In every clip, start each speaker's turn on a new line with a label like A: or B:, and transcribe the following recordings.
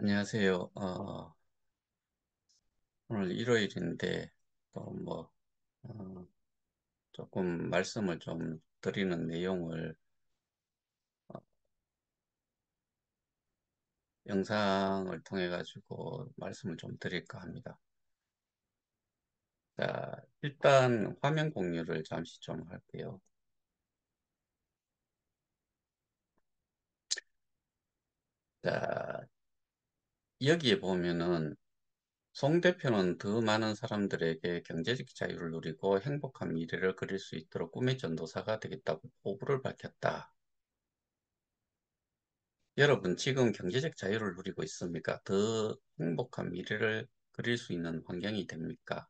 A: 안녕하세요. 오늘 일요일인데 또 조금 말씀을 좀 드리는 내용을 영상을 통해 가지고 말씀을 좀 드릴까 합니다. 자, 일단 화면 공유를 잠시 좀 할게요. 자, 여기에 보면은 송 대표는 더 많은 사람들에게 경제적 자유를 누리고 행복한 미래를 그릴 수 있도록 꿈의 전도사가 되겠다고 포부를 밝혔다. 여러분, 지금 경제적 자유를 누리고 있습니까? 더 행복한 미래를 그릴 수 있는 환경이 됩니까?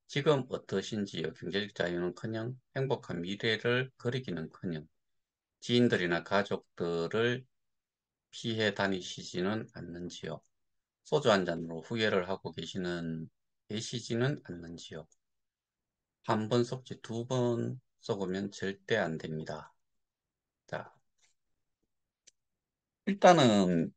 A: 지금 어떠신지요? 경제적 자유는커녕 행복한 미래를 그리기는커녕 지인들이나 가족들을 피해 다니시지는 않는지요? 소주 한 잔으로 후회를 하고 계시지는 않는지요? 한 번 속지 두 번 속으면 절대 안 됩니다. 자, 일단은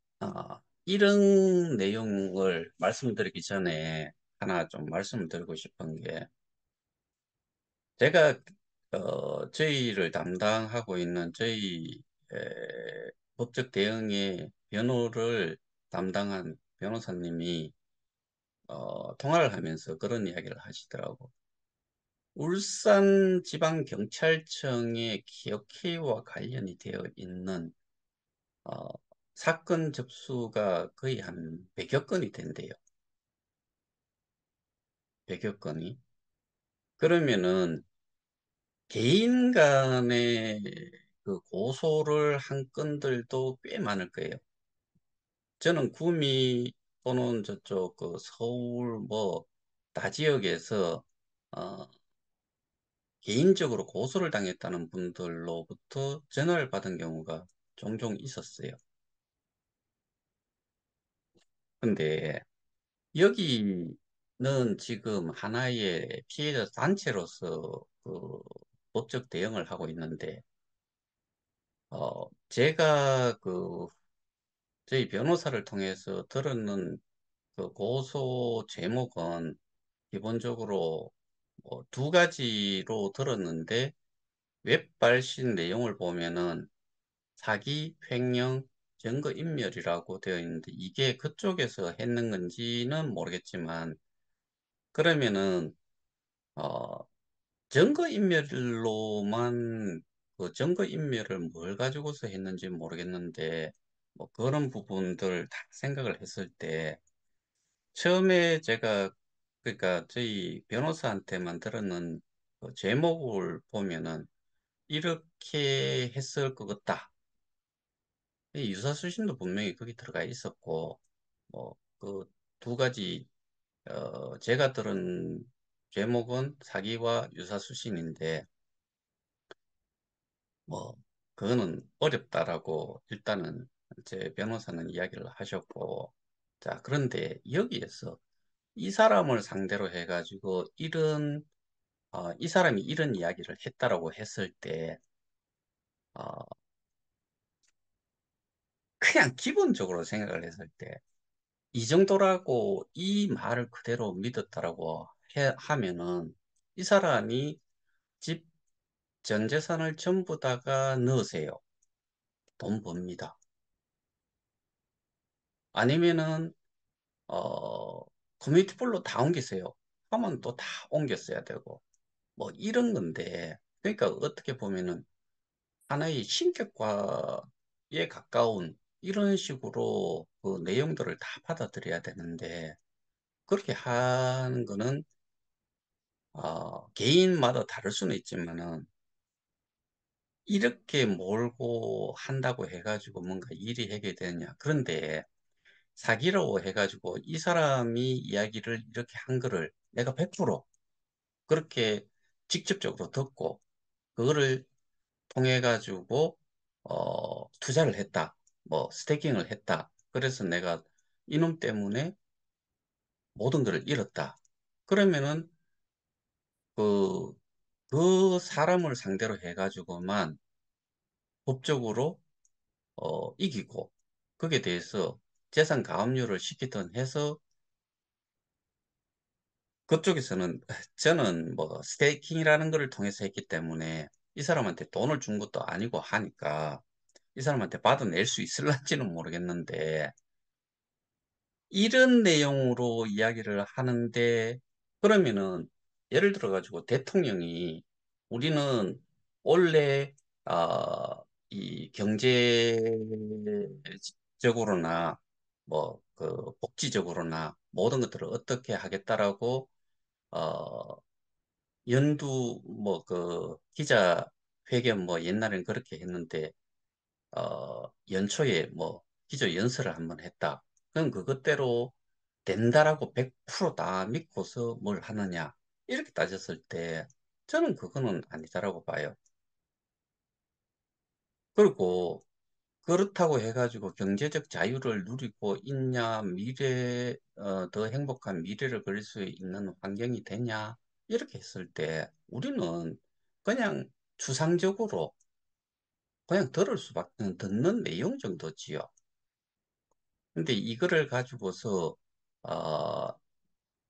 A: 이런 내용을 말씀드리기 전에 하나 좀 말씀을 드리고 싶은 게 제가 저희를 담당하고 있는 저희 법적 대응의 변호를 담당한 변호사님이 통화를 하면서 그런 이야기를 하시더라고. 울산지방경찰청의 기억회와 관련이 되어 있는 어, 사건 접수가 거의 한 100여 건이 된대요. 100여 건이. 그러면은 개인 간의 그 고소를 한 건들도 꽤 많을 거예요. 저는 구미 또는 저쪽 그 서울 다 지역에서 어, 개인적으로 고소를 당했다는 분들로부터 전화를 받은 경우가 종종 있었어요. 근데 여기는 지금 하나의 피해자 단체로서 그 법적 대응을 하고 있는데, 제가 저희 변호사를 통해서 들었는 그 고소 제목은 기본적으로 두 가지로 들었는데, 웹 발신 내용을 보면은 사기, 횡령, 증거인멸이라고 되어 있는데, 이게 그쪽에서 했는 건지는 모르겠지만, 그러면은, 어, 증거인멸로만 그 증거인멸을 뭘 가지고서 했는지 모르겠는데 뭐 그런 부분들 다 생각을 했을 때 처음에 제가 그러니까 저희 변호사한테만 들었는 그 제목을 보면은 이렇게 했을 것 같다. 이 유사수신도 분명히 거기 들어가 있었고 뭐 그 두 가지 제가 들은 제목은 사기와 유사수신인데 뭐, 그거는 어렵다라고 일단은 제 변호사는 이야기를 하셨고, 자, 그런데 여기에서 이 사람을 상대로 해가지고 이 사람이 이런 이야기를 했다라고 했을 때, 어, 그냥 기본적으로 생각을 했을 때, 이 정도라고 이 말을 그대로 믿었다라고 하면은 이 사람이 집 전 재산을 전부 다가 넣으세요. 돈 법니다. 아니면은 어, 커뮤니티별로 다 옮기세요. 하면 또 다 옮겼어야 되고, 뭐 이런 건데, 그러니까 어떻게 보면은 하나의 신격화에 가까운 이런 식으로 그 내용들을 다 받아들여야 되는데, 그렇게 하는 거는, 개인마다 다를 수는 있지만은, 이렇게 몰고 한다고 해가지고 뭔가 일이 해결되느냐. 그런데 사기라고 해가지고 이 사람이 이야기를 이렇게 한 거를 내가 100% 그렇게 직접적으로 듣고 그거를 통해 가지고 투자를 했다. 뭐 스테이킹을 했다. 그래서 내가 이놈 때문에 모든 것을 잃었다. 그러면은 그, 그 사람을 상대로 해 가지고만 법적으로 이기고 거기에 대해서 재산 가압류를 시키든 해서 그쪽에서는 저는 뭐 스테이킹이라는 거를 통해서 했기 때문에 이 사람한테 돈을 준 것도 아니고 하니까 이 사람한테 받아낼 수 있을런지는 모르겠는데 이런 내용으로 이야기를 하는데 그러면은 예를 들어 가지고 대통령이 우리는 원래 이 경제적으로나 뭐 그 복지적으로나 모든 것들을 어떻게 하겠다라고 어 연두 뭐 그 기자회견 뭐 옛날엔 그렇게 했는데 연초에 뭐 기조 연설을 한번 했다. 그럼 그것대로 된다라고 100%다 믿고서 뭘 하느냐. 이렇게 따졌을 때 저는 그거는 아니다라고 봐요. 그리고 그렇다고 해가지고 경제적 자유를 누리고 있냐, 더 행복한 미래를 그릴 수 있는 환경이 되냐, 이렇게 했을 때 우리는 그냥 추상적으로 그냥 들을 수밖에, 듣는 내용 정도지요. 근데 이거를 가지고서 어,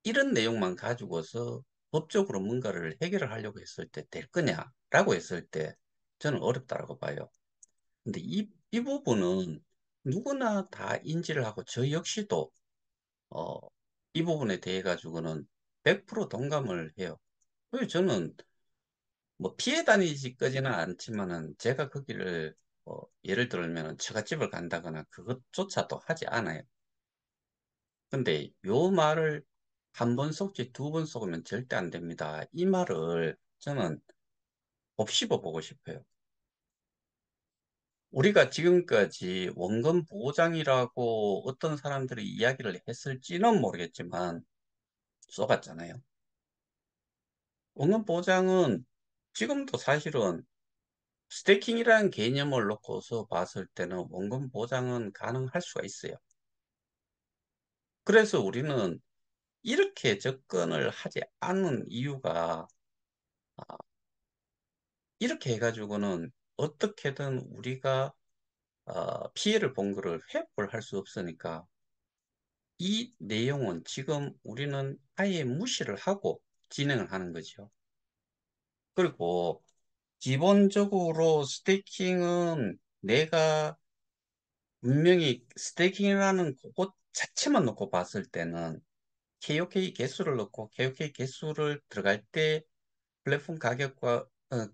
A: 이런 내용만 가지고서 법적으로 뭔가를 해결을 하려고 했을 때 될 거냐라고 했을 때 저는 어렵다라고 봐요. 근데 이 부분은 누구나 다 인지를 하고 저 역시도 어, 이 부분에 대해 가지고는 100% 동감을 해요. 그래서 저는 뭐 피해 다니지까지는 않지만은 제가 거기를 예를 들면은 처갓집을 간다거나 그것조차도 하지 않아요. 근데 요 말을 한 번 속지 두 번 속으면 절대 안 됩니다. 이 말을 저는 곱씹어 보고 싶어요. 우리가 지금까지 원금 보장이라고 어떤 사람들이 이야기를 했을지는 모르겠지만 써봤잖아요. 원금 보장은 지금도 사실은 스테이킹이라는 개념을 놓고서 봤을 때는 원금 보장은 가능할 수가 있어요. 그래서 우리는 이렇게 접근을 하지 않는 이유가 이렇게 해가지고는 어떻게든 우리가 피해를 본 거를 회복을 할 수 없으니까 이 내용은 지금 우리는 아예 무시를 하고 진행을 하는 거죠. 그리고 기본적으로 스테이킹은 내가 분명히 스테이킹이라는 그것 자체만 놓고 봤을 때는 KOK 개수를 넣고 KOK 개수를 들어갈 때 플랫폼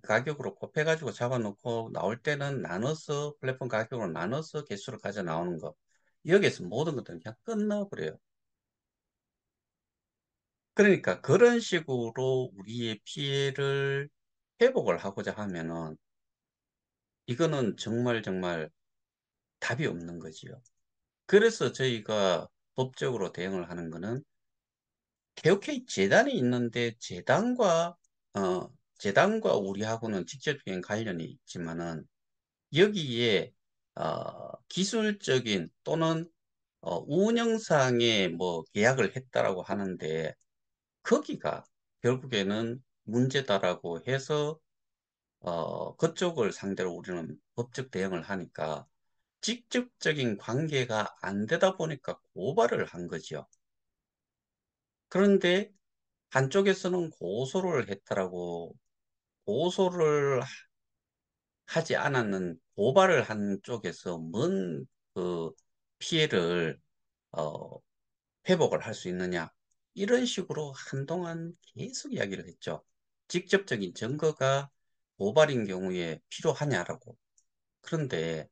A: 가격으로 곱해가지고 잡아놓고 나올 때는 나눠서 플랫폼 가격으로 나눠서 개수를 가져 나오는 거. 여기에서 모든 것들은 그냥 끝나버려요. 그러니까 그런 식으로 우리의 피해를 회복을 하고자 하면은 이거는 정말 정말 답이 없는 거지요. 그래서 저희가 법적으로 대응을 하는 거는 KOK 재단이 있는데 재단과 우리하고는 직접적인 관련이 있지만은 여기에 기술적인 또는 운영상의 뭐 계약을 했다라고 하는데 거기가 결국에는 문제다라고 해서 그쪽을 상대로 우리는 법적 대응을 하니까 직접적인 관계가 안 되다 보니까 고발을 한 거죠. 그런데 한쪽에서는 고소를 했다라고 고소를 하지 않았는 고발을 한 쪽에서 뭔 그 피해를 어, 회복을 할 수 있느냐 이런 식으로 한동안 계속 이야기를 했죠. 직접적인 증거가 고발인 경우에 필요하냐라고. 그런데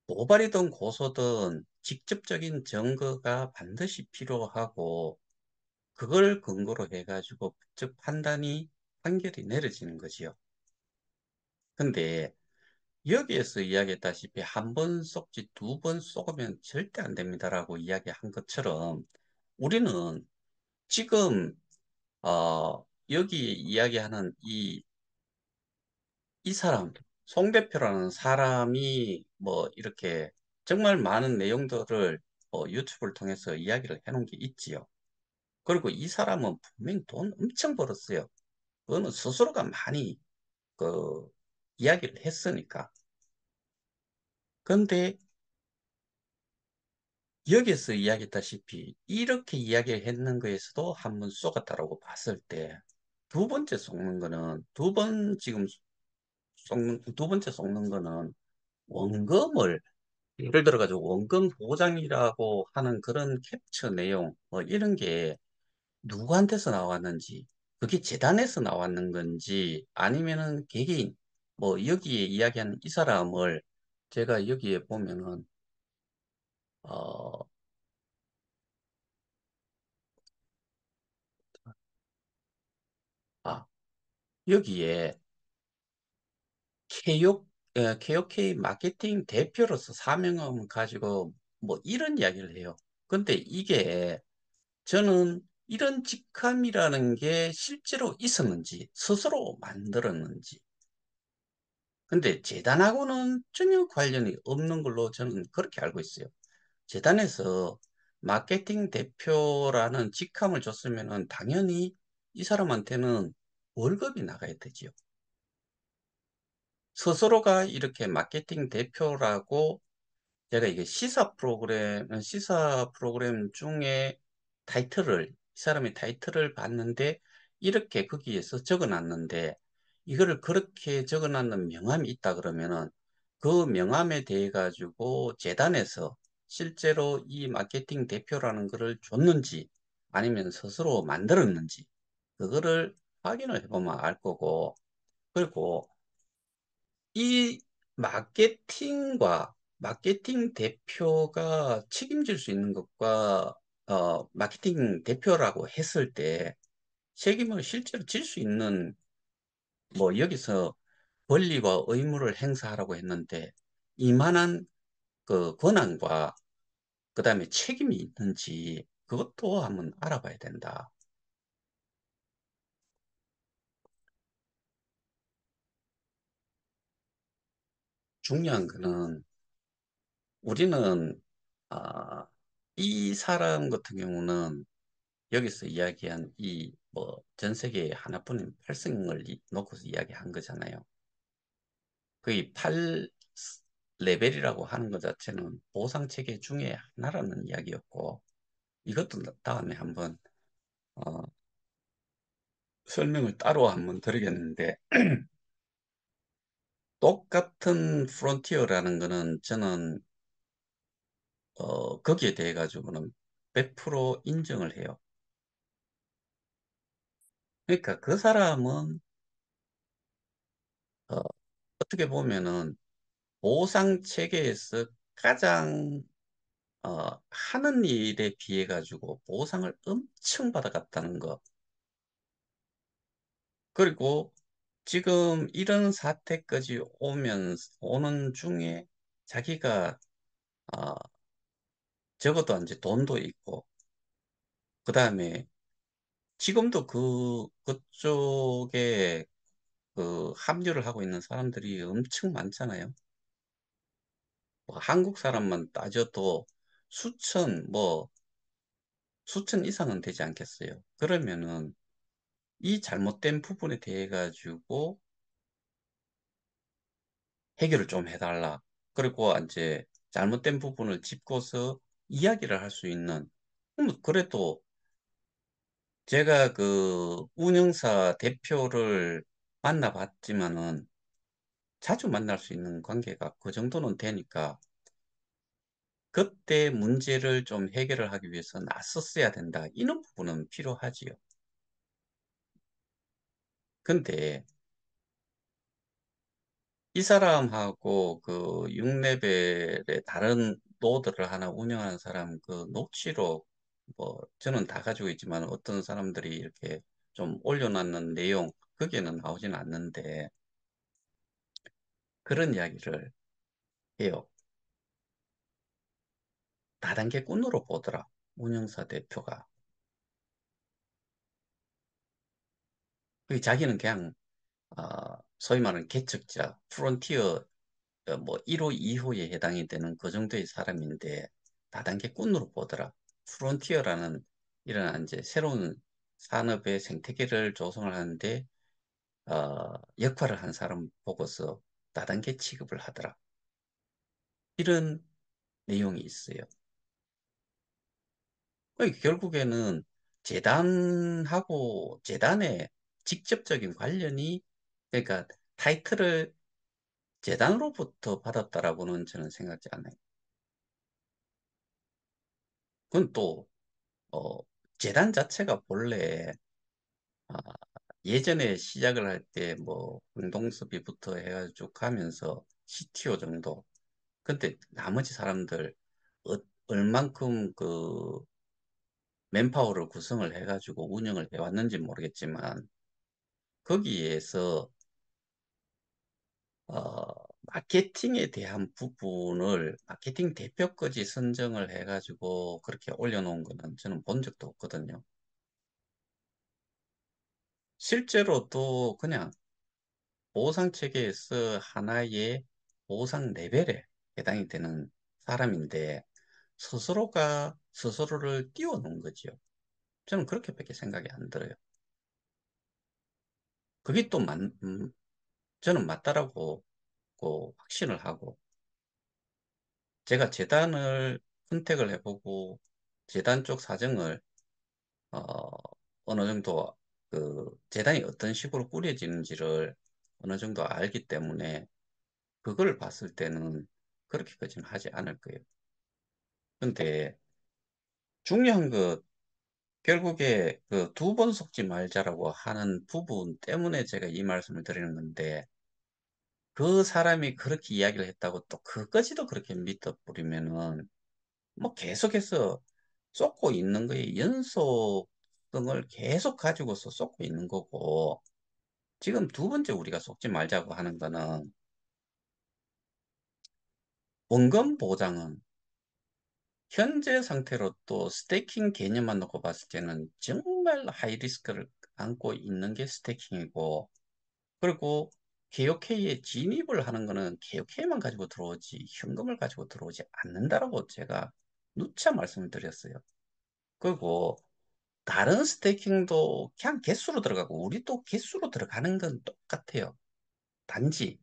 A: 고발이든 고소든 직접적인 증거가 반드시 필요하고 그걸 근거로 해가지고 법적 판단이 판결이 내려지는 거지요. 근데 여기에서 이야기했다시피 한 번 쏙지 두 번 쏘으면 절대 안 됩니다라고 이야기한 것처럼 우리는 지금 여기 이야기하는 이 사람 송 대표라는 사람이 뭐 이렇게 정말 많은 내용들을 유튜브를 통해서 이야기를 해놓은 게 있지요. 그리고 이 사람은 분명히 돈 엄청 벌었어요. 그거는 스스로가 많이 그 이야기를 했으니까. 근데 여기서 이야기했다시피 이렇게 이야기했는 거에서도 한번 쏘갔다라고 봤을 때 두 번째 쏘는 거는 두 번째 쏘는 거는 원금을 예를 들어 가지고 원금 보장이라고 하는 그런 캡처 내용 뭐 이런 게 누구한테서 나왔는지 그게 재단에서 나왔는 건지 아니면은 개개인 뭐 여기에 이야기하는 이 사람을 제가 여기에 보면은 어, 아, 여기에 KOK 마케팅 대표로서 사명을 가지고 뭐 이런 이야기를 해요. 근데 이게 저는 이런 직함이라는 게 실제로 있었는지 스스로 만들었는지 근데 재단하고는 전혀 관련이 없는 걸로 저는 그렇게 알고 있어요. 재단에서 마케팅 대표라는 직함을 줬으면은 당연히 이 사람한테는 월급이 나가야 되지요. 스스로가 이렇게 마케팅 대표라고 제가 이게 시사 프로그램 중에 이 사람의 타이틀을 봤는데, 이렇게 거기에서 적어 놨는데, 이거를 그렇게 적어 놨는 명함이 있다 그러면은, 그 명함에 대해 가지고 재단에서 실제로 이 마케팅 대표라는 거를 줬는지, 아니면 스스로 만들었는지, 그거를 확인을 해보면 알 거고, 그리고 이 마케팅과 마케팅 대표가 책임질 수 있는 것과 마케팅 대표라고 했을 때 책임을 실제로 질 수 있는 뭐 여기서 권리와 의무를 행사하라고 했는데 이만한 그 권한과 그다음에 책임이 있는지 그것도 한번 알아봐야 된다. 중요한 거는 우리는 아, 이 사람 같은 경우는 여기서 이야기한 이 뭐 전 세계에 하나뿐인 8승을 놓고서 이야기한 거잖아요. 거의 8 레벨이라고 하는 것 자체는 보상 체계 중에 하나라는 이야기였고 이것도 다음에 한번 어, 설명을 따로 한번 드리겠는데 똑같은 프론티어라는 거는 저는 거기에 대해 가지고는 100% 인정을 해요. 그러니까 그 사람은 어, 어떻게 보면은 보상 체계에서 가장 하는 일에 비해 가지고 보상을 엄청 받아갔다는 거. 그리고 지금 이런 사태까지 오는 중에 자기가 어, 적어도 이제 돈도 있고, 그 다음에 지금도 그쪽에 그 합류를 하고 있는 사람들이 엄청 많잖아요. 뭐 한국 사람만 따져도 수천 이상은 되지 않겠어요. 그러면은 이 잘못된 부분에 대해 가지고 해결을 좀 해달라. 그리고 이제 잘못된 부분을 짚고서 이야기를 할 수 있는, 그래도 제가 그 운영사 대표를 만나봤지만은 자주 만날 수 있는 관계가 그 정도는 되니까 그때 문제를 좀 해결을 하기 위해서 나섰어야 된다. 이런 부분은 필요하지요. 근데 이 사람하고 그 6레벨의 다른 노드를 하나 운영하는 사람 그 녹취록 뭐 저는 다 가지고 있지만 어떤 사람들이 이렇게 좀 올려놨는 내용 거기에는 나오진 않는데 그런 이야기를 해요. 다단계 꾼으로 보더라. 운영사 대표가. 그 자기는 그냥 소위 말하는 개척자, 프론티어 뭐 1호, 2호에 해당이 되는 그 정도의 사람인데 다단계 꾼으로 보더라. 프론티어라는 이런 이제 새로운 산업의 생태계를 조성을 하는데 역할을 한 사람 보고서 다단계 취급을 하더라. 이런 내용이 있어요. 그러니까 결국에는 재단하고 재단의 직접적인 관련이, 그러니까 타이틀을 재단으로부터 받았다라고는 저는 생각지 않아요. 그건 또 어, 재단 자체가 본래 아, 예전에 시작을 할 때 뭐 공동수비부터 해가지고 쭉 가면서 CTO 정도. 근데 나머지 사람들 얼만큼 그 맨파워를 구성을 해가지고 운영을 해왔는지 모르겠지만 거기에서 어, 마케팅에 대한 부분을 마케팅 대표까지 선정을 해가지고 그렇게 올려놓은 거는 저는 본 적도 없거든요. 실제로도 그냥 보상 체계에서 하나의 보상 레벨에 해당이 되는 사람인데 스스로가 스스로를 띄워놓은 거지요. 저는 그렇게밖에 생각이 안 들어요. 그게 또 저는 맞다라고 확신을 하고 제가 재단을 선택을 해보고 재단 쪽 사정을 어, 어느 정도 그 재단이 어떤 식으로 꾸려지는지를 어느 정도 알기 때문에 그걸 봤을 때는 그렇게까지는 하지 않을 거예요. 근데 중요한 거 결국에 그 두 번 속지 말자라고 하는 부분 때문에 제가 이 말씀을 드리는 건데 그 사람이 그렇게 이야기를 했다고 또 그것이도 그렇게 믿어버리면은 뭐 계속해서 쏟고 있는 거에 연속성을 계속 가지고서 쏟고 있는 거고 지금 두 번째 우리가 속지 말자고 하는 거는 원금 보장은 현재 상태로 또 스테이킹 개념만 놓고 봤을 때는 정말 하이 리스크를 안고 있는 게 스테이킹이고 그리고 KOK에 진입을 하는 거는 KOK만 가지고 들어오지 현금을 가지고 들어오지 않는다라고 제가 누차 말씀을 드렸어요. 그리고 다른 스테이킹도 그냥 개수로 들어가고 우리도 개수로 들어가는 건 똑같아요. 단지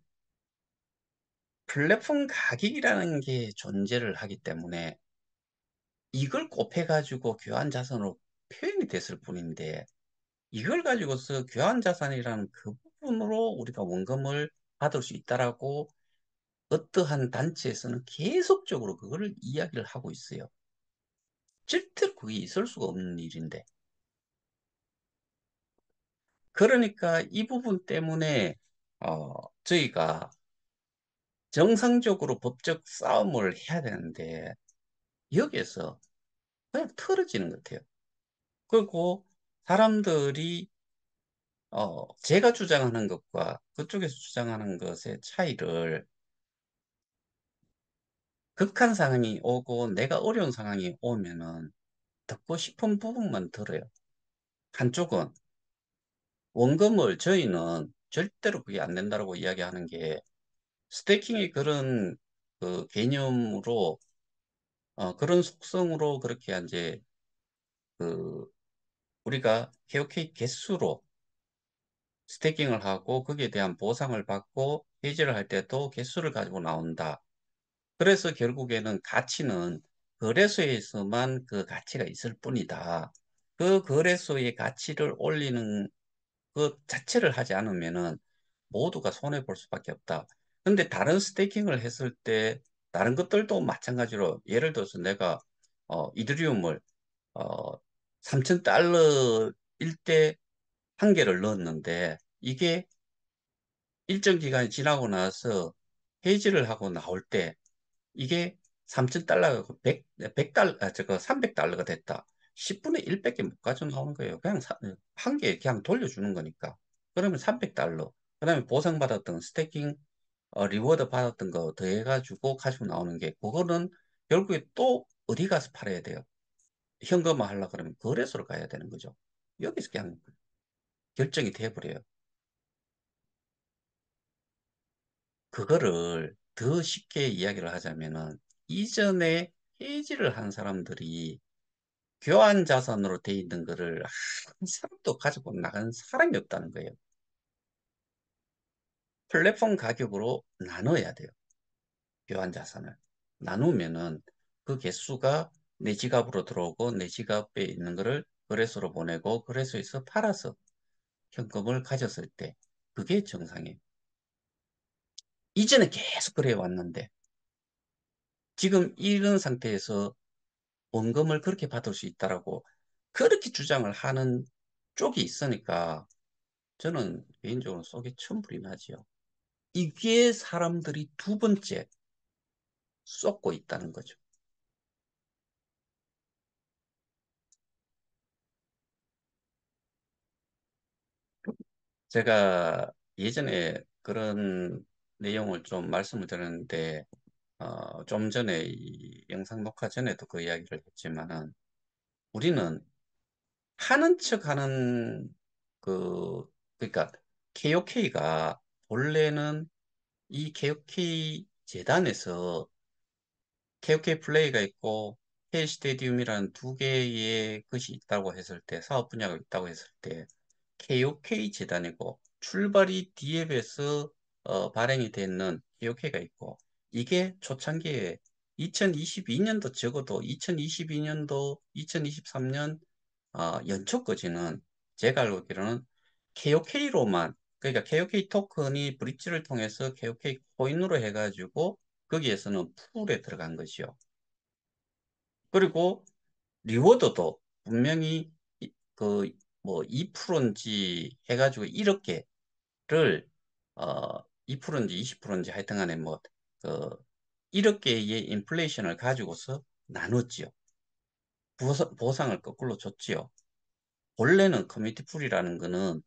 A: 플랫폼 가격이라는 게 존재를 하기 때문에 이걸 곱해가지고 교환 자산으로 표현이 됐을 뿐인데 이걸 가지고서 교환 자산이라는 그 부분으로 우리가 원금을 받을 수 있다라고 어떠한 단체에서는 계속적으로 그거를 이야기를 하고 있어요. 절대로 그게 있을 수가 없는 일인데. 그러니까 이 부분 때문에 저희가 정상적으로 법적 싸움을 해야 되는데 여기에서 그냥 틀어지는 것 같아요. 그리고 사람들이 제가 주장하는 것과 그쪽에서 주장하는 것의 차이를 극한 상황이 오고 내가 어려운 상황이 오면은 듣고 싶은 부분만 들어요. 한쪽은 원금을 저희는 절대로 그게 안 된다고 이야기하는 게 스테이킹이 그런 그 개념으로 그런 속성으로 그렇게 이제 그 우리가 KOK 개수로 스테이킹을 하고 거기에 대한 보상을 받고 해지를 할 때도 개수를 가지고 나온다. 그래서 결국에는 가치는 거래소에서만 그 가치가 있을 뿐이다. 그 거래소의 가치를 올리는 그 자체를 하지 않으면은 모두가 손해 볼 수밖에 없다. 근데 다른 스테이킹을 했을 때 다른 것들도 마찬가지로 예를 들어서 내가 이더리움을 어, 3,000달러일 때 한 개를 넣었는데 이게 일정 기간이 지나고 나서 해지를 하고 나올 때 이게 3,000달러가 100달러, 저거 300달러가 됐다. 10분의 1밖에 못 가져 나오는 거예요. 그냥 한 개 그냥 돌려주는 거니까. 그러면 300달러. 그 다음에 보상받았던 스테이킹, 리워드 받았던 거 더해가지고 가지고 나오는 게, 그거는 결국에 또 어디 가서 팔아야 돼요. 현금화 하려고 그러면 거래소로 가야 되는 거죠. 여기서 그냥 결정이 돼버려요. 그거를 더 쉽게 이야기를 하자면은 이전에 해지를 한 사람들이 교환 자산으로 돼 있는 거를 한 사람도 가지고 나간 사람이 없다는 거예요. 플랫폼 가격으로 나눠야 돼요. 교환 자산을. 나누면은 그 개수가 내 지갑으로 들어오고 내 지갑에 있는 거를 거래소로 보내고 거래소에서 팔아서 현금을 가졌을 때 그게 정상이에요. 이전에 계속 그래 왔는데 지금 이런 상태에서 원금을 그렇게 받을 수 있다라고 그렇게 주장을 하는 쪽이 있으니까 저는 개인적으로 속이 천불이 나지요. 이게 사람들이 두 번째 쏟고 있다는 거죠. 제가 예전에 그런 내용을 좀 말씀을 드렸는데, 좀 전에 이 영상 녹화 전에도 그 이야기를 했지만은, 우리는 하는 척 하는 그, 그러니까 KOK가 본래는 이 KOK 재단에서 KOK 플레이가 있고 K 스테디움이라는 두 개의 것이 있다고 했을 때, 사업 분야가 있다고 했을 때, KOK 재단이고 출발이 D앱에서 발행이 되는 KOK가 있고 이게 초창기에 2022년도 적어도 2022년도 2023년 연초까지는 제가 알기로는 KOK로만 그러니까 KOK 토큰이 브릿지를 통해서 KOK 코인으로 해가지고 거기에서는 풀에 들어간 것이요. 그리고 리워드도 분명히 그 뭐 2%인지 해가지고 이렇게를 2%인지 20%인지 하여튼간에 뭐그 1억 개의 인플레이션을 가지고서 나눴지요. 보상을 거꾸로 줬지요. 원래는 커뮤니티 풀이라는 거는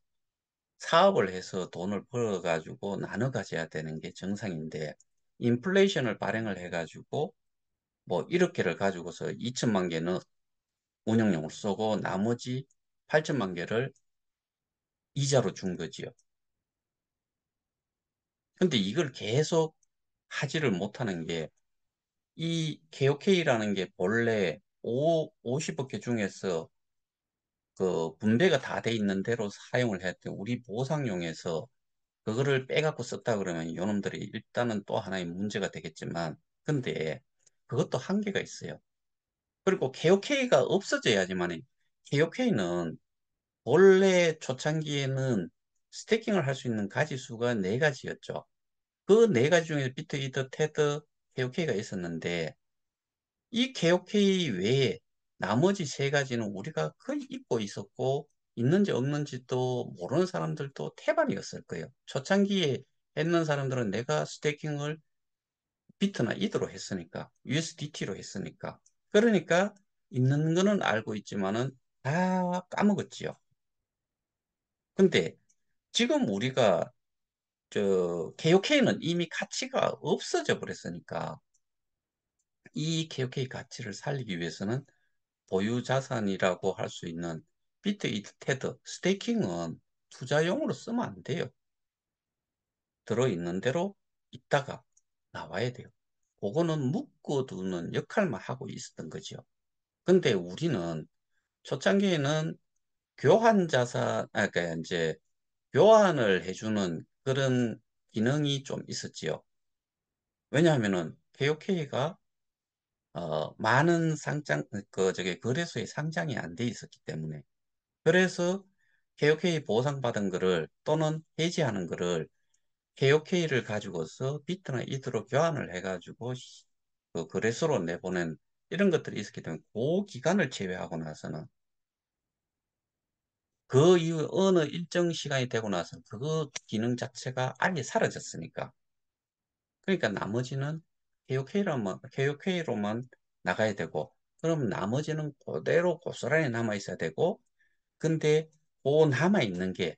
A: 사업을 해서 돈을 벌어가지고 나눠 가져야 되는 게 정상인데 인플레이션을 발행을 해가지고 뭐 1억 개를 가지고서 2천만 개는 운영용으로 쓰고 나머지 8천만 개를 이자로 준 거지요. 근데 이걸 계속 하지를 못하는 게 이 KOK라는 게 본래 50억 개 중에서 그 분배가 다 돼 있는 대로 사용을 했대. 우리 보상용에서 그거를 빼갖고 썼다 그러면 요놈들이 일단은 또 하나의 문제가 되겠지만 근데 그것도 한계가 있어요. 그리고 KOK가 없어져야지만 KOK는 원래 초창기에는 스태킹을 할 수 있는 가지수가 네 가지였죠. 그 네 가지 중에 비트, 이더, 테드, KOK가 있었는데 이 KOK 외에 나머지 세 가지는 우리가 거의 잊고 있었고 있는지 없는지도 모르는 사람들도 태반이었을 거예요. 초창기에 했는 사람들은 내가 스테이킹을 비트나 이더로 했으니까 USDT로 했으니까 그러니까 있는 거는 알고 있지만은 다 까먹었지요. 근데 지금 우리가 저 KOK는 이미 가치가 없어져 버렸으니까 이 KOK 가치를 살리기 위해서는 보유 자산이라고 할 수 있는 비트, 이트, 테드, 스테이킹은 투자용으로 쓰면 안 돼요. 들어있는 대로 있다가 나와야 돼요. 그거는 묶어두는 역할만 하고 있었던 거죠. 근데 우리는 초창기에는 교환 자산, 그러니까 이제 교환을 해주는 그런 기능이 좀 있었지요. 왜냐하면은 KOK가 많은 저기 거래소에 상장이 안 돼 있었기 때문에 그래서 KOK 보상받은 거를 또는 해지하는 거를 KOK를 가지고서 비트나 이더로 교환을 해가지고 그 거래소로 내보낸 이런 것들이 있었기 때문에 그 기간을 제외하고 나서는 그 이후 어느 일정 시간이 되고 나서 그 기능 자체가 아예 사라졌으니까 그러니까 나머지는 KOK로만 나가야 되고 그럼 나머지는 그대로 고스란히 남아 있어야 되고 근데 그 남아 있는 게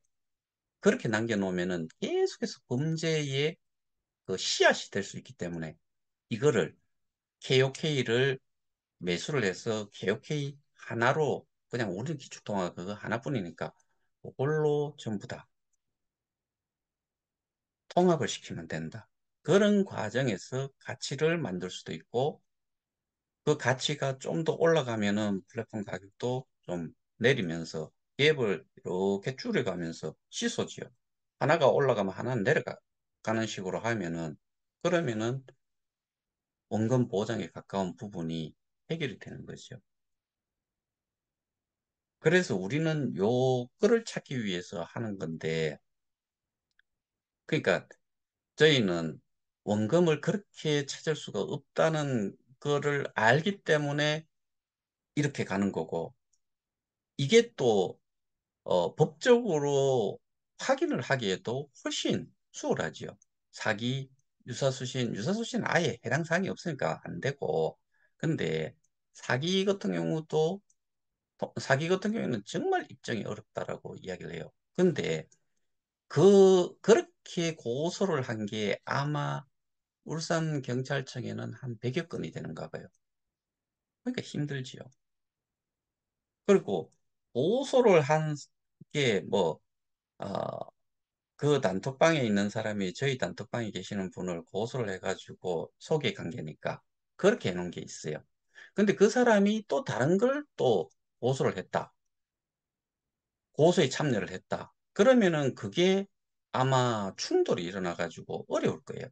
A: 그렇게 남겨놓으면은 계속해서 범죄의 그 씨앗이 될 수 있기 때문에 이거를 KOK를 매수를 해서 KOK 하나로 그냥 우리 기축통화가 그거 하나뿐이니까 그걸로 전부 다 통합을 시키면 된다. 그런 과정에서 가치를 만들 수도 있고 그 가치가 좀 더 올라가면은 플랫폼 가격도 좀 내리면서 갭을 이렇게 줄여가면서 시소지요. 하나가 올라가면 하나는 내려가는 식으로 하면은 그러면은 원금 보장에 가까운 부분이 해결이 되는 거죠. 그래서 우리는 요 끈을 찾기 위해서 하는 건데, 그러니까 저희는 원금을 그렇게 찾을 수가 없다는 거를 알기 때문에 이렇게 가는 거고, 이게 또 법적으로 확인을 하기에도 훨씬 수월하지요. 사기, 유사수신 아예 해당 사항이 없으니까 안 되고, 근데 사기 같은 경우도, 사기 같은 경우에는 정말 입증이 어렵다라고 이야기를 해요. 근데 그렇게 고소를 한 게 아마 울산 경찰청에는 한 100여 건이 되는가 봐요. 그러니까 힘들지요. 그리고 고소를 한 게 뭐, 어, 그 단톡방에 있는 사람이 저희 단톡방에 계시는 분을 고소를 해가지고 소개 관계니까 그렇게 해놓은 게 있어요. 근데 그 사람이 또 다른 걸 또 고소를 했다. 고소에 참여를 했다. 그러면은 그게 아마 충돌이 일어나가지고 어려울 거예요.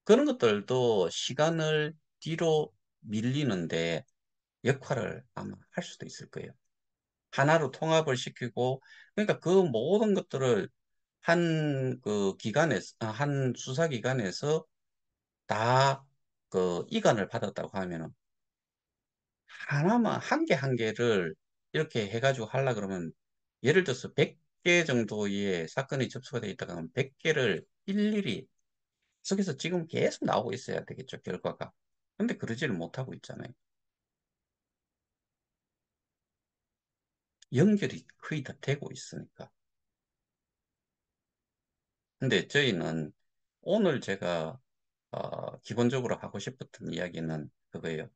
A: 그런 것들도 시간을 뒤로 밀리는데 역할을 아마 할 수도 있을 거예요. 하나로 통합을 시키고, 그러니까 그 모든 것들을 한 그 기관에서, 한 수사기관에서 다 그 이관을 받았다고 하면은 하나만, 한 개 한 개를 이렇게 해가지고 하려 그러면 예를 들어서 100개 정도의 사건이 접수가 되어 있다가 하면 100개를 일일이 속에서 지금 계속 나오고 있어야 되겠죠, 결과가. 근데 그러지를 못하고 있잖아요. 연결이 거의 다 되고 있으니까. 근데 저희는 오늘 제가 기본적으로 하고 싶었던 이야기는 그거예요.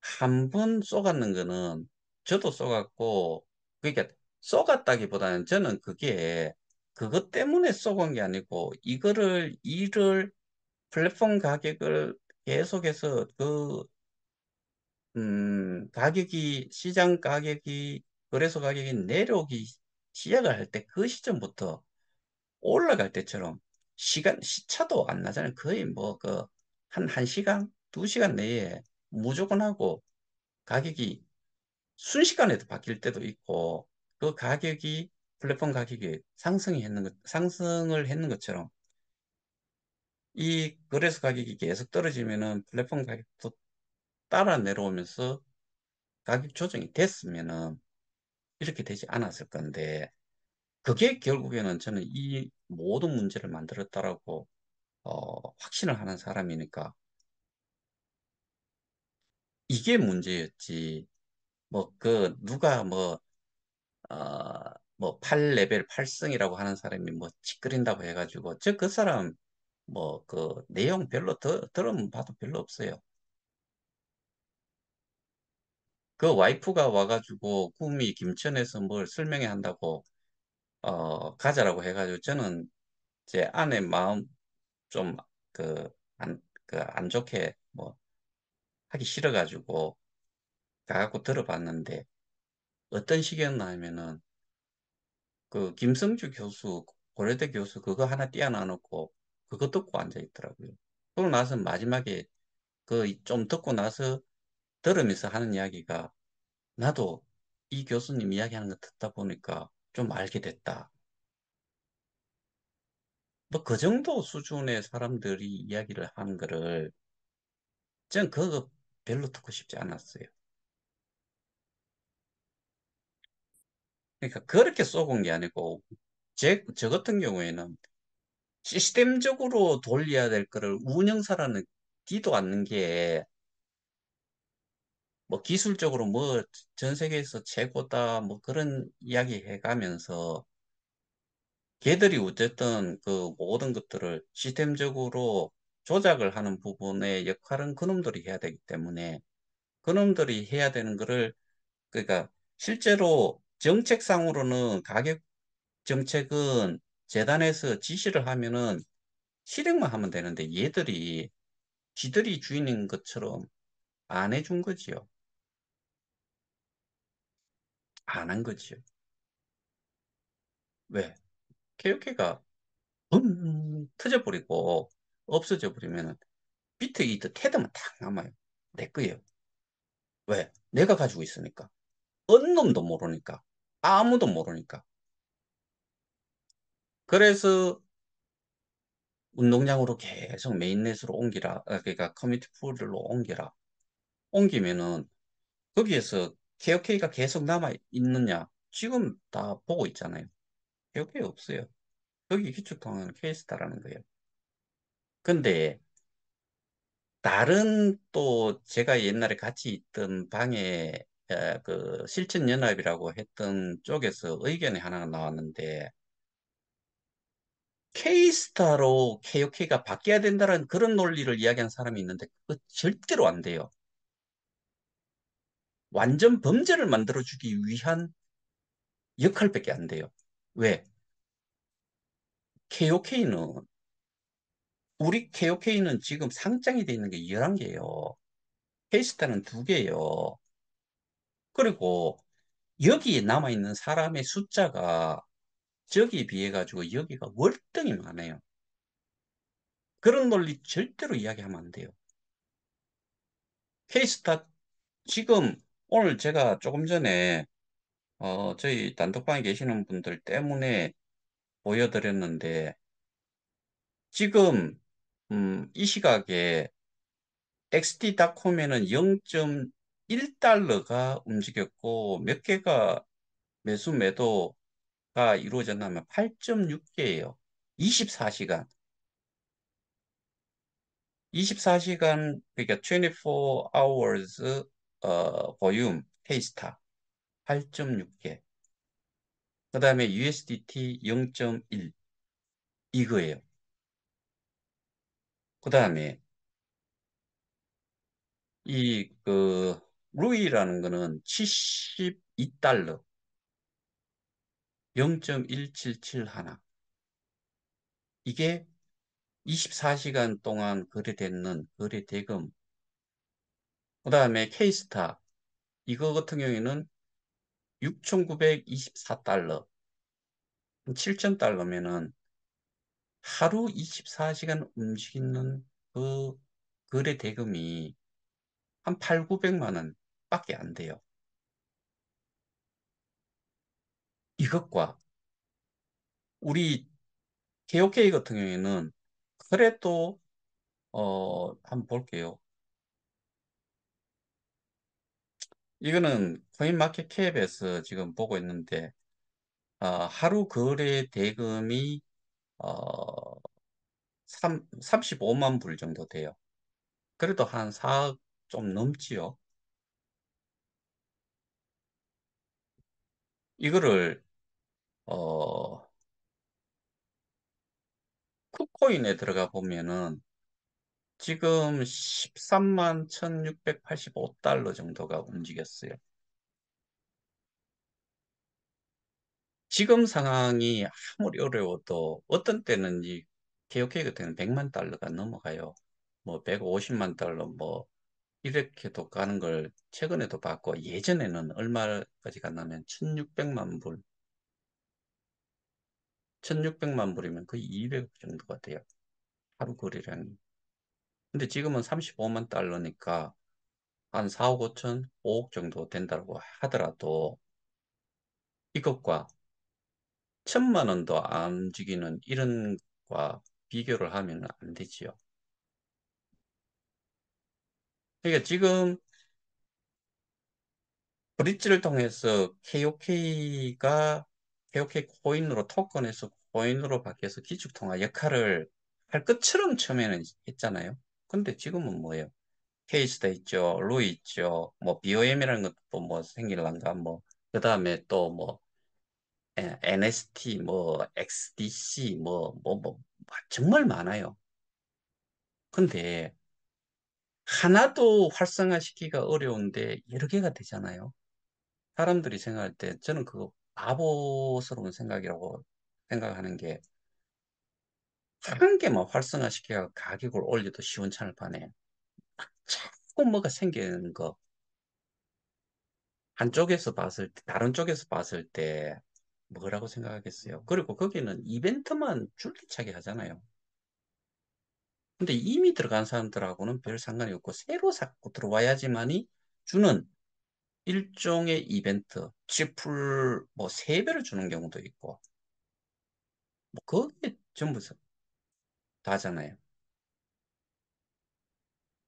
A: 한 번 쏘갔는 거는 저도 쏘갔고, 그러니까 쏘갔다기보다는 저는 그게 그것 때문에 쏘간 게 아니고 이를 플랫폼 가격을 계속해서 가격이 시장 가격이 거래소 가격이 내려오기 시작을 할 때 그 시점부터 올라갈 때처럼 시차도 안 나잖아요. 거의 뭐 한 시간, 두 시간 내에 무조건 하고 가격이 순식간에도 바뀔 때도 있고 그 가격이 플랫폼 가격이 상승을 했는 것처럼 이 거래소 가격이 계속 떨어지면은 플랫폼 가격도 따라 내려오면서 가격 조정이 됐으면은 이렇게 되지 않았을 건데 그게 결국에는 저는 이 모든 문제를 만들었다라고 확신을 하는 사람이니까 이게 문제였지. 뭐, 누가 뭐, 8레벨 8승이라고 하는 사람이 뭐, 짓거린다고 해가지고, 그 사람, 뭐, 내용 별로 들으면 봐도 별로 없어요. 그 와이프가 와가지고, 꿈이 김천에서 뭘 설명회 한다고, 가자라고 해가지고, 저는 제 아내 마음 좀, 안 좋게, 뭐, 하기 싫어가지고, 가갖고 들어봤는데, 어떤 식이었나 하면은, 그 김성주 교수, 고려대 교수 그거 하나 띄어놔놓고 그거 듣고 앉아 있더라고요. 그러고 나서 마지막에 그 좀 듣고 나서 들으면서 하는 이야기가 나도 이 교수님 이야기하는 거 듣다 보니까 좀 알게 됐다. 뭐 그 정도 수준의 사람들이 이야기를 하는 거를 전 그거 별로 듣고 싶지 않았어요. 그러니까 그렇게 쏘은 게 아니고 저 같은 경우에는 시스템적으로 돌려야 될 거를 운영사라는 기도 않는 게 뭐 기술적으로 뭐 전 세계에서 최고다 뭐 그런 이야기 해가면서 걔들이 어쨌든 그 모든 것들을 시스템적으로 조작을 하는 부분의 역할은 그놈들이 해야 되기 때문에 그놈들이 해야 되는 거를 그러니까 실제로 정책상으로는 가격 정책은 재단에서 지시를 하면은 실행만 하면 되는데 얘들이 지들이 주인인 것처럼 안 해준 거지요. 안 한 거지요. 왜? KOK가 터져버리고 없어져 버리면 비트 이트 테드만 딱 남아요. 내 거예요. 왜? 내가 가지고 있으니까. 언 놈도 모르니까. 아무도 모르니까. 그래서 운동량으로 계속 메인넷으로 옮기라. 그러니까 커뮤니티 풀로 옮기라. 옮기면은 거기에서 KOK가 계속 남아 있느냐? 지금 다 보고 있잖아요. KOK 없어요. 거기 기축통화는 케이스다라는 거예요. 근데 다른 또 제가 옛날에 같이 있던 방에 그 실천연합이라고 했던 쪽에서 의견이 하나 나왔는데 K스타로 KOK가 바뀌어야 된다는 그런 논리를 이야기한 사람이 있는데 그거 절대로 안 돼요. 완전 범죄를 만들어주기 위한 역할밖에 안 돼요. 왜? KOK는 우리 KOK는 지금 상장이 돼 있는 게 11개예요. K스타는 2개예요. 그리고 여기에 남아있는 사람의 숫자가 저기에 비해 가지고 여기가 월등히 많아요. 그런 논리 절대로 이야기하면 안 돼요. K스타 지금 오늘 제가 조금 전에 저희 단톡방에 계시는 분들 때문에 보여드렸는데 지금 이 시각에 XT닷컴에는 0.1달러가 움직였고 몇 개가 매수 매도가 이루어졌냐면 8.6개예요. 24시간. 24시간 그러니까 24 hours 보유 K스타 8.6개. 그다음에 USDT 0.1 이거예요. 그다음에 이 그 루이라는 거는 72달러 0.177 하나. 이게 24시간 동안 거래되는 거래 대금. 그다음에 K스타 이거 같은 경우에는 6,924달러. 7,000달러면은 하루 24시간 움직이는 그 거래 대금이 한 8, 900만 원 밖에 안 돼요. 이것과 우리 KOK 같은 경우에는 그래도 한번 볼게요. 이거는 코인마켓캡에서 지금 보고 있는데 하루 거래 대금이 어, 35만 불 정도 돼요. 그래도 한 4억 좀 넘지요. 이거를 어, 쿠코인에 들어가 보면은 지금 13만 1685달러 정도가 움직였어요. 지금 상황이 아무리 어려워도 어떤 때는 이 KOK 같은 경우는 100만 달러가 넘어가요. 뭐 150만 달러 뭐 이렇게도 가는 걸 최근에도 봤고 예전에는 얼마까지 갔냐면 1600만 불, 1600만 불이면 거의 200억 정도가 돼요. 하루 거래량이. 근데 지금은 35만 달러니까 한 4억 5천, 5억 정도 된다고 하더라도 이것과 1,000만 원도 안 움직이는 이런 과 비교를 하면 안 되지요. 그러니까 지금 브릿지를 통해서 KOK 코인으로 토큰에서 코인으로 바뀌어서 기축통화 역할을 할 것처럼 처음에는 했잖아요. 근데 지금은 뭐예요? 케이스도 있죠, 루이 있죠, 뭐 BOM이라는 것도 뭐 생길란가, 뭐 그다음에 또 뭐 NST, 뭐 XDC, 뭐 정말 많아요. 근데 하나도 활성화시키기가 어려운데 여러 개가 되잖아요. 사람들이 생각할 때 저는 그거 바보스러운 생각이라고 생각하는 게 한 개만 활성화시켜서 가격을 올려도 시원찮을 판에 자꾸 뭐가 생기는 거 한쪽에서 봤을 때 다른 쪽에서 봤을 때 뭐라고 생각하겠어요. 그리고 거기는 이벤트만 줄기차게 하잖아요. 근데 이미 들어간 사람들하고는 별 상관이 없고 새로 자꾸 들어와야지만이 주는 일종의 이벤트, 지풀 뭐 3배를 주는 경우도 있고 뭐 그게 전부 다잖아요.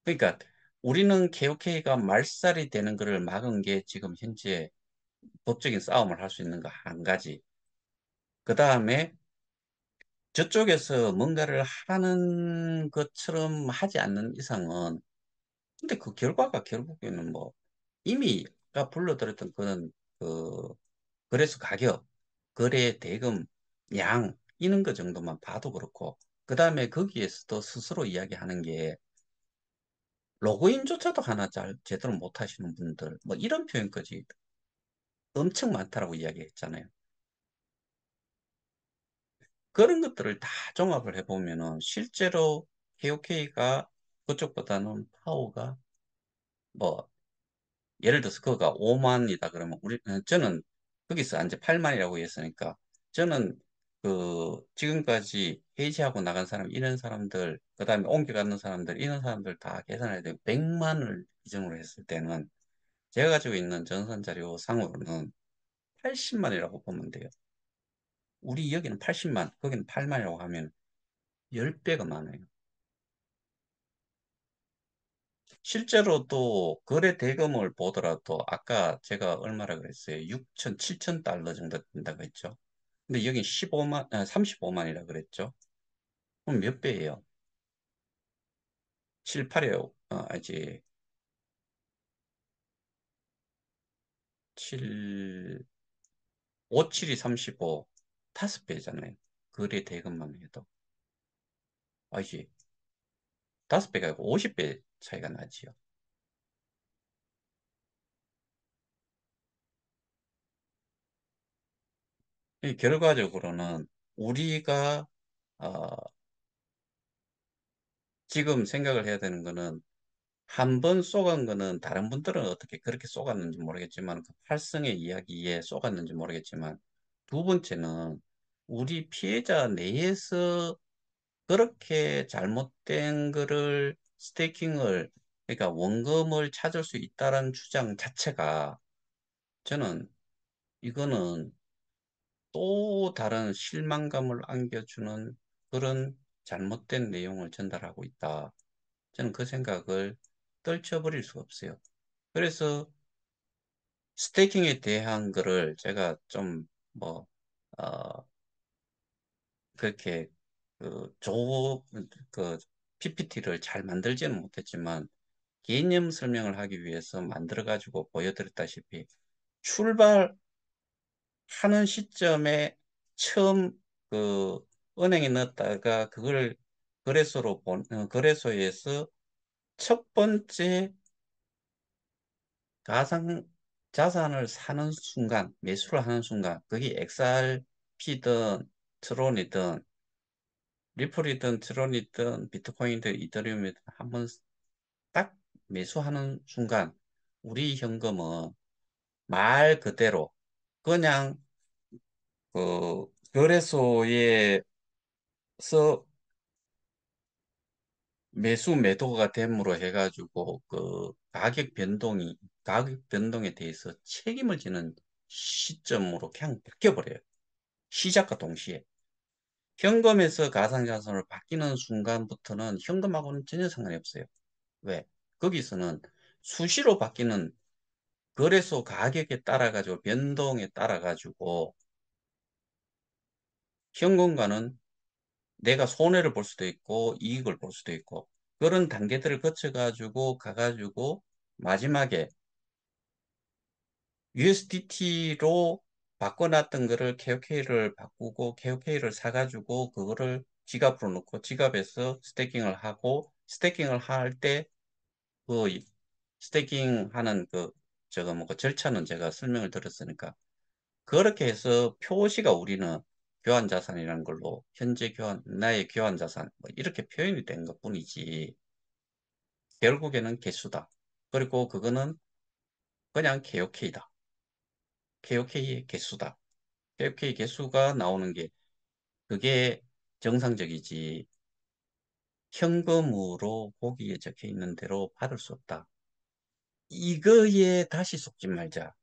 A: 그러니까 우리는 KOK가 말살이 되는 것을 막은 게 지금 현재 법적인 싸움을 할 수 있는 거 한 가지. 그 다음에 저쪽에서 뭔가를 하는 것처럼 하지 않는 이상은 근데 그 결과가 결국에는 뭐 이미 아까 불러드렸던 그런 그 거래소 가격, 거래 대금, 양 이런 거 정도만 봐도 그렇고 그 다음에 거기에서도 스스로 이야기하는 게 로그인조차도 하나 잘 제대로 못 하시는 분들 뭐 이런 표현까지 엄청 많다라고 이야기했잖아요. 그런 것들을 다 종합을 해보면은 실제로 KOK가 그쪽보다는 파워가 뭐 예를 들어서 그거가 5만이다 그러면 저는 거기서 이제 8만이라고 했으니까 저는 그 지금까지 해지하고 나간 사람 이런 사람들 그다음에 옮겨가는 사람들 이런 사람들 다 계산해야 되고 100만을 기준으로 했을 때는 제가 가지고 있는 전산 자료 상으로는 80만이라고 보면 돼요. 우리 여기는 80만, 거기는 8만이라고 하면 10배가 많아요. 실제로 또 거래 대금을 보더라도 아까 제가 얼마라 그랬어요? 6천, 7천 달러 정도 된다고 했죠. 근데 여기 15만, 35만이라 그랬죠. 그럼 몇 배예요? 7, 8이에요. 이제 7, 5, 7이 35, 5배잖아요. 거래 대금만 해도. 이제 5배가 아니고 50배 차이가 나지요. 이 결과적으로는 우리가 어, 지금 생각을 해야 되는 거는 한 번 쏘간 거는 다른 분들은 어떻게 그렇게 쏘갔는지 모르겠지만 그 팔성의 이야기에 쏘갔는지 모르겠지만 두 번째는 우리 피해자 내에서 그렇게 잘못된 거를 스테이킹을 그러니까 원금을 찾을 수 있다는 주장 자체가 저는 이거는 또 다른 실망감을 안겨주는 그런 잘못된 내용을 전달하고 있다. 저는 그 생각을 떨쳐버릴 수가 없어요. 그래서 스테이킹에 대한 거를 제가 좀 뭐, 어, 그렇게 그 PPT를 잘 만들지는 못했지만 개념 설명을 하기 위해서 만들어가지고 보여드렸다시피 출발하는 시점에 처음 그 은행에 넣었다가 그걸 거래소에서 첫 번째 가상 자산을 사는 순간, 매수를 하는 순간, 그게 XRP든 트론이든 리플이든 트론이든 비트코인이든 이더리움이든 한번 딱 매수하는 순간 우리 현금은 말 그대로 그냥 그 거래소에서 매수 매도가 됨으로 해가지고 그 가격 변동에 대해서 책임을 지는 시점으로 그냥 바뀌어버려요. 시작과 동시에. 현금에서 가상자산으로 바뀌는 순간부터는 현금하고는 전혀 상관이 없어요. 왜? 거기서는 수시로 바뀌는 거래소 가격에 따라 가지고 변동에 따라 가지고 현금과는 내가 손해를 볼 수도 있고 이익을 볼 수도 있고 그런 단계들을 거쳐 가지고 가가지고 마지막에 USDT로 바꿔놨던 거를 KOK를 바꾸고 KOK를 사가지고 그거를 지갑으로 넣고 지갑에서 스테이킹을 하고 스테이킹을 할 때 그 스테이킹 하는 그 저거 뭐 그 절차는 제가 설명을 드렸으니까 그렇게 해서 표시가 우리는 교환 자산이라는 걸로 현재 교환 나의 교환 자산 뭐 이렇게 표현이 된 것뿐이지 결국에는 개수다. 그리고 그거는 그냥 KOK다. KOK의 개수다. KOK 개수가 나오는 게 그게 정상적이지. 현금으로 거기에 적혀 있는 대로 받을 수 없다. 이거에 다시 속지 말자.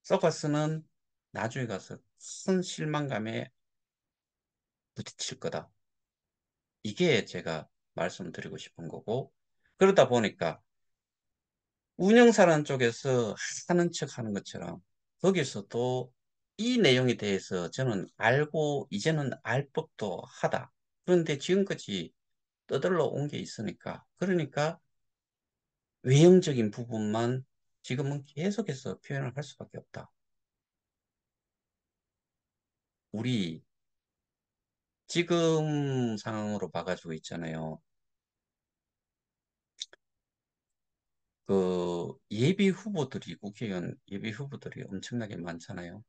A: 서커스는 나중에 가서 큰 실망감에 부딪힐 거다. 이게 제가 말씀드리고 싶은 거고, 그러다 보니까 운영사라는 쪽에서 하는 척 하는 것처럼 거기서도 이 내용에 대해서 저는 알고 이제는 알 법도 하다. 그런데 지금까지 떠들러 온 게 있으니까. 그러니까 외형적인 부분만 지금은 계속해서 표현을 할 수밖에 없다. 우리 지금 상황으로 봐가지고 있잖아요. 그 예비 후보들이 국회의원 예비 후보들이 엄청나게 많잖아요.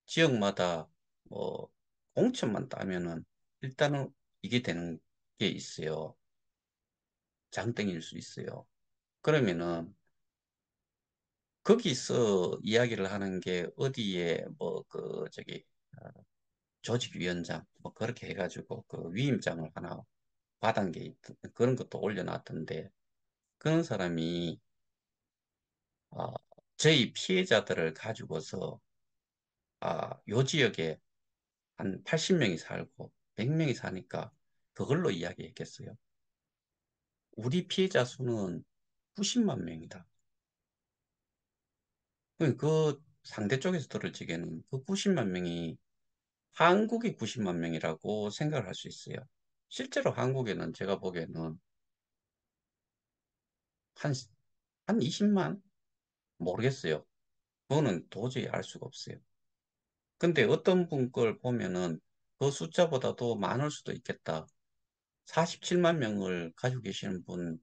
A: 지역마다 뭐 공천만 따면은 일단은 이게 되는 게 있어요. 장땡일 수 있어요. 그러면은 거기서 이야기를 하는 게 어디에 뭐 그 저기 조직위원장 뭐 그렇게 해가지고 그 위임장을 하나 받은 게 그런 것도 올려놨던데 그런 사람이 아, 저희 피해자들을 가지고서 요 지역에 한 80명이 살고 100명이 사니까 그걸로 이야기했겠어요. 우리 피해자 수는 90만 명이다. 그 상대 쪽에서 들을 적에는 그 90만 명이 한국의 90만 명이라고 생각을 할 수 있어요. 실제로 한국에는 제가 보기에는 한, 한 20만? 모르겠어요. 그거는 도저히 알 수가 없어요. 근데 어떤 분 걸 보면은 그 숫자보다도 많을 수도 있겠다. 47만 명을 가지고 계시는 분,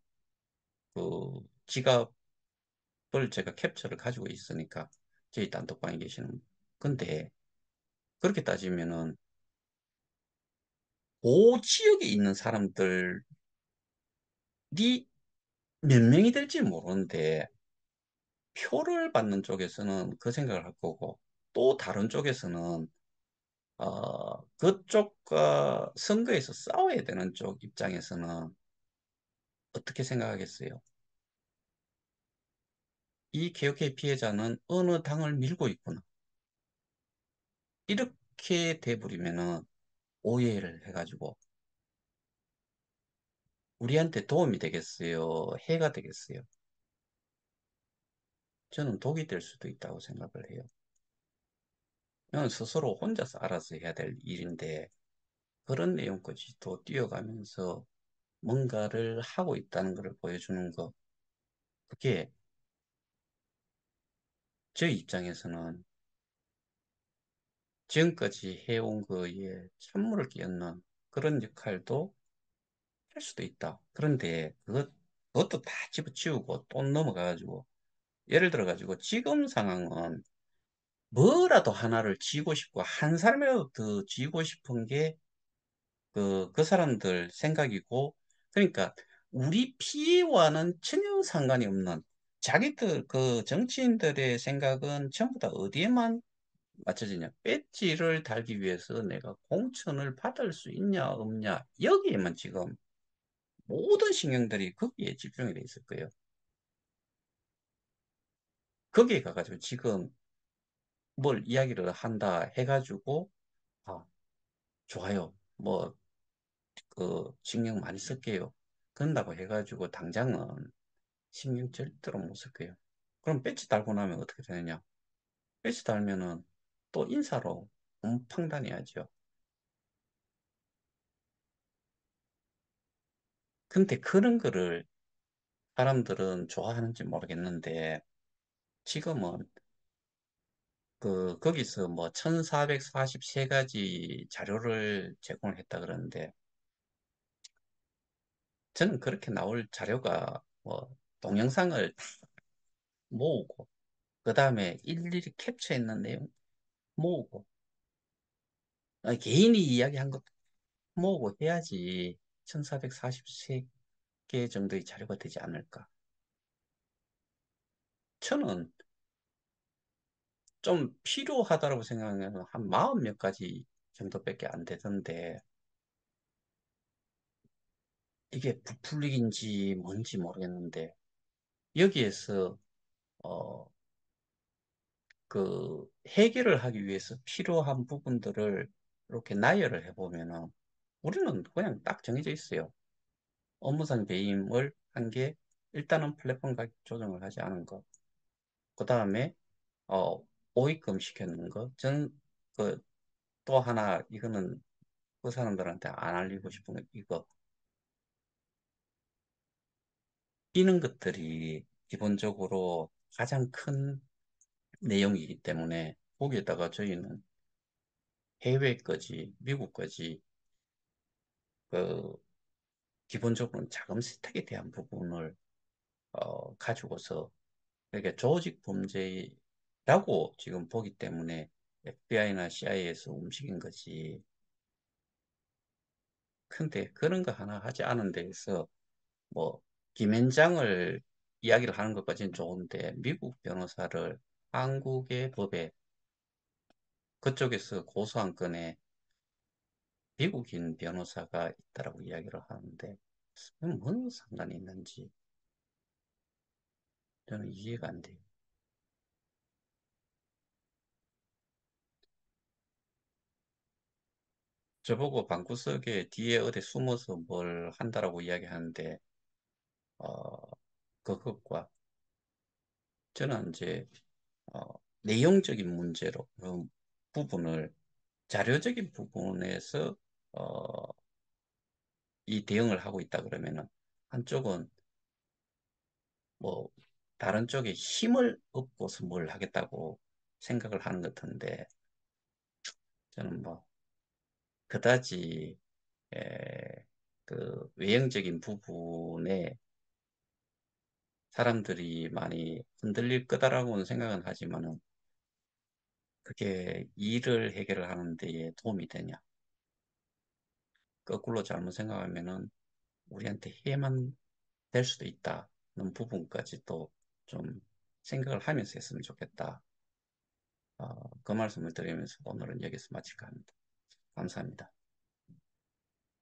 A: 그 지갑을 제가 캡처를 가지고 있으니까 저희 단톡방에 계시는 분. 근데 그렇게 따지면은 그 지역에 있는 사람들이 몇 명이 될지 모르는데 표를 받는 쪽에서는 그 생각을 할 거고 또 다른 쪽에서는 그쪽과 선거에서 싸워야 되는 쪽 입장에서는 어떻게 생각하겠어요? 이 개혁의 피해자는 어느 당을 밀고 있구나. 이렇게 돼버리면은 오해를 해가지고 우리한테 도움이 되겠어요? 해가 되겠어요? 저는 독이 될 수도 있다고 생각을 해요. 저는 스스로 혼자서 알아서 해야 될 일인데 그런 내용까지 또 뛰어가면서 뭔가를 하고 있다는 것을 보여주는 거, 그게 제 입장에서는 지금까지 해온 거에 찬물을 끼얹는 그런 역할도 할 수도 있다. 그런데 그것도 다 집어치우고 또 넘어가가지고 예를 들어가지고 지금 상황은 뭐라도 하나를 쥐고 싶고 한 사람이라도 더 쥐고 싶은 게 그 사람들 생각이고 그러니까 우리 피해와는 전혀 상관이 없는 자기들 그 정치인들의 생각은 전부 다 어디에만 맞춰지냐 배지를 달기 위해서 내가 공천을 받을 수 있냐 없냐 여기에만 지금 모든 신경들이 거기에 집중이 돼 있을 거예요. 거기에 가가지고 지금 뭘 이야기를 한다 해가지고 아 좋아요 뭐 그 신경 많이 쓸게요 그런다고 해가지고 당장은 신경 절대로 못 쓸 거예요. 그럼 배지 달고 나면 어떻게 되느냐? 배지 달면은 또 인사로 om팡다녀야죠. 근데 그런 거를 사람들은 좋아하는지 모르겠는데 지금은 거기서 뭐 1443가지 자료를 제공을 했다 그러는데 저는 그렇게 나올 자료가 뭐 동영상을 다 모으고 그 다음에 일일이 캡처했는 내용 모으고 개인이 이야기한 것도 모으고 해야지 1443개 정도의 자료가 되지 않을까. 저는 좀 필요하다고 생각하면 한 40 몇 가지 정도밖에 안 되던데 이게 부풀리기인지 뭔지 모르겠는데 여기에서 어, 그 해결을 하기 위해서 필요한 부분들을 이렇게 나열을 해보면은 우리는 그냥 딱 정해져 있어요. 업무상 배임을 한 게 일단은 플랫폼 가격 조정을 하지 않은 것. 그 다음에 오입금 시켰는 거. 그, 또 하나 이거는 그 사람들한테 안 알리고 싶은 거 이거. 이런 것들이 기본적으로 가장 큰 내용이기 때문에 거기에다가 저희는 해외 거지, 미국 거지, 그 기본적으로는 자금 세탁에 대한 부분을 가지고서 그러니까 조직 범죄라고 지금 보기 때문에 FBI나 CIA에서 움직인 거지. 근데 그런 거 하나 하지 않은 데에서 뭐 김앤장을 이야기를 하는 것까지는 좋은데 미국 변호사를 한국의 법에 그쪽에서 고소한 건에 미국인 변호사가 있다라고 이야기를 하는데 뭔 상관이 있는지 저는 이해가 안 돼요. 저보고 방구석에 뒤에 어디 숨어서 뭘 한다라고 이야기하는데 어, 그것과 저는 이제 어, 내용적인 문제로 그 부분을 자료적인 부분에서 어, 이 대응을 하고 있다 그러면은 한쪽은 뭐 다른 쪽에 힘을 얻고서 뭘 하겠다고 생각을 하는 것 같은데 저는 뭐 그다지 그 외형적인 부분에 사람들이 많이 흔들릴 거다라고는 생각은 하지만은 그게 일을 해결을 하는 데에 도움이 되냐? 거꾸로 잘못 생각하면은 우리한테 해만 될 수도 있다는 부분까지 또 좀 생각을 하면서 했으면 좋겠다. 그 말씀을 드리면서 오늘은 여기서 마칠까 합니다. 감사합니다.